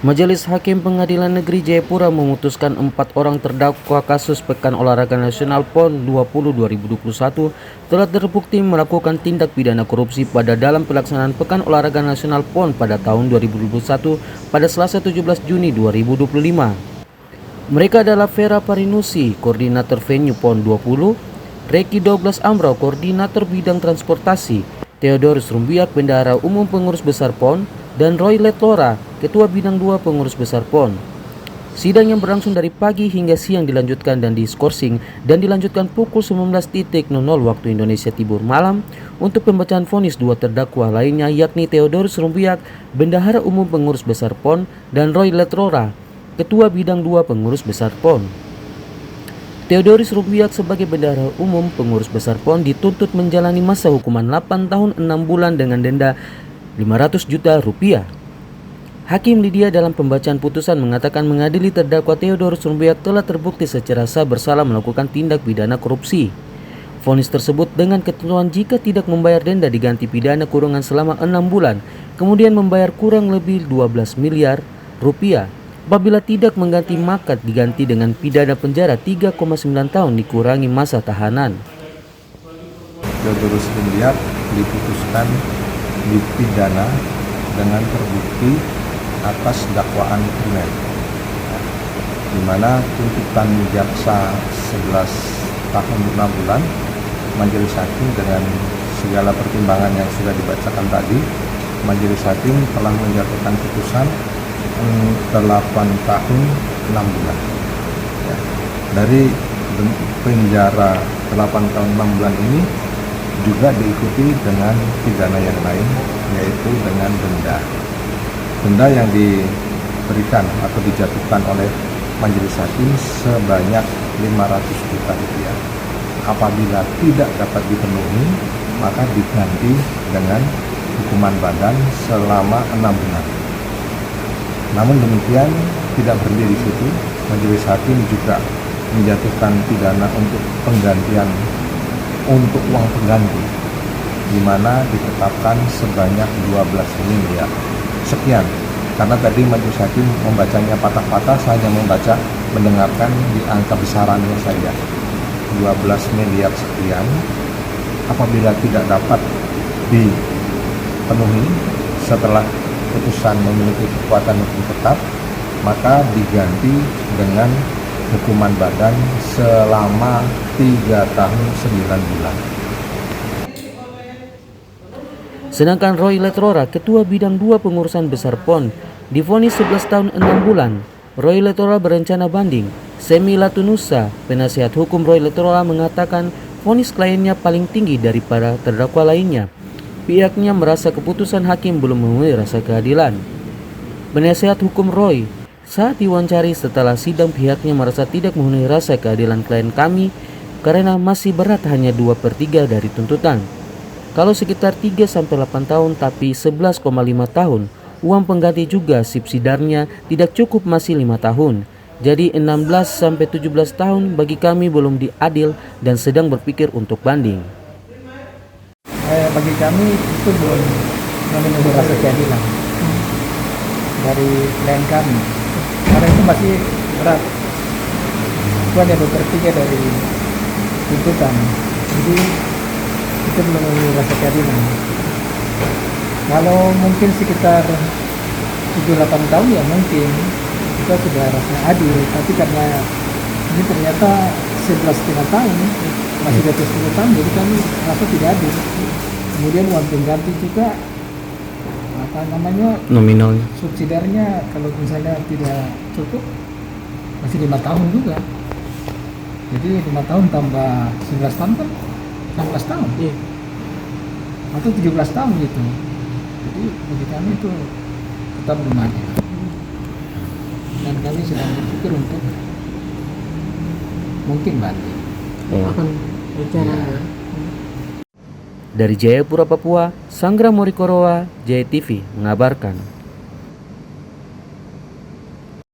Majelis Hakim Pengadilan Negeri Jayapura memutuskan 4 orang terdakwa kasus Pekan Olahraga Nasional PON 20 2021 telah terbukti melakukan tindak pidana korupsi pada dalam pelaksanaan Pekan Olahraga Nasional PON pada tahun 2021 pada Selasa 17 Juni 2025. Mereka adalah Vera Parinusi, Koordinator Venue PON 20, Reki Douglas Amrau, Koordinator Bidang Transportasi, Theodorus Rumbiak, Bendahara Umum Pengurus Besar PON, dan Roy Letlora, Ketua Bidang 2 Pengurus Besar PON. Sidang yang berlangsung dari pagi hingga siang dilanjutkan dan diskorsing dan dilanjutkan pukul 19.00 waktu Indonesia Timur malam untuk pembacaan vonis 2 terdakwa lainnya, yakni Theodorus Rumbiak, Bendahara Umum Pengurus Besar PON, dan Roy Letlora, Ketua Bidang 2 Pengurus Besar PON. Theodorus Rumbiak sebagai Bendahara Umum Pengurus Besar PON dituntut menjalani masa hukuman 8 tahun 6 bulan dengan denda 500 juta rupiah. Hakim Lydia dalam pembacaan putusan mengatakan mengadili terdakwa Theodorus Rumbiak telah terbukti secara sah bersalah melakukan tindak pidana korupsi. Vonis tersebut dengan ketentuan jika tidak membayar denda diganti pidana kurungan selama 6 bulan, kemudian membayar kurang lebih 12 miliar rupiah. Apabila tidak mengganti maka diganti dengan pidana penjara 3,9 tahun dikurangi masa tahanan. Theodorus Rumbiak diputuskan dipidana dengan terbukti atas dakwaan primer, di mana tuntutan jaksa 11 tahun 6 bulan, majelis hakim dengan segala pertimbangan yang sudah dibacakan tadi, majelis hakim telah menjatuhkan putusan 8 tahun 6 bulan. Dari penjara 8 tahun 6 bulan ini juga diikuti dengan pidana yang lain, yaitu dengan denda. Denda yang diberikan atau dijatuhkan oleh majelis hakim sebanyak 500 juta rupiah. Apabila tidak dapat dipenuhi, maka diganti dengan hukuman badan selama 6 bulan. Namun demikian tidak berhenti di situ, majelis hakim juga menjatuhkan pidana untuk penggantian untuk uang pengganti, di mana ditetapkan sebanyak 12 miliar. Sekian, karena tadi majelis hakim membacanya patah-patah, saya hanya mendengarkan di angka besarannya saja. 12 miliar sekian, apabila tidak dapat dipenuhi setelah putusan memiliki kekuatan hukum tetap, maka diganti dengan hukuman badan selama 3 tahun 9 bulan. Sedangkan Roy Letlora, Ketua Bidang 2 Pengurusan Besar PON, divonis 11 tahun 6 bulan. Roy Letlora berencana banding. Semi Latunusa, penasihat hukum Roy Letlora, mengatakan vonis kliennya paling tinggi daripada terdakwa lainnya. Pihaknya merasa keputusan hakim belum memenuhi rasa keadilan. Penasihat hukum Roy, saat diwawancari setelah sidang, pihaknya merasa tidak memenuhi rasa keadilan klien kami karena masih berat hanya 2/3 dari tuntutan. Kalau sekitar 3-8 tahun tapi 11,5 tahun, uang pengganti juga subsidiarnya tidak cukup, masih 5 tahun. Jadi 16-17 tahun bagi kami belum diadil dan sedang berpikir untuk banding. Bagi kami itu belum memenuhi rasa keadilan dari klien kami, karena itu masih berat, itu hanya 2/3 dari tuntutan, jadi itu belum memenuhi rasa keadilan. Kalau mungkin sekitar 7-8 tahun ya mungkin kita sudah rasa adil, tapi karena ini ternyata 11,5 tahun masih di atas 10 tahun, jadi kami rasa tidak adil. Kemudian uang pengganti juga Nominalnya, subsidiarnya kalau misalnya tidak cukup masih 5 tahun juga. Jadi 5 tahun tambah 11 tahun kan 16 tahun, atau 17 tahun gitu. Jadi bagi kami itu tetap belum adil, dan kami sedang berpikir untuk mungkin banding. Akan bicara. Dari Jayapura, Papua, Sanggra Morikoroa, JTV mengabarkan.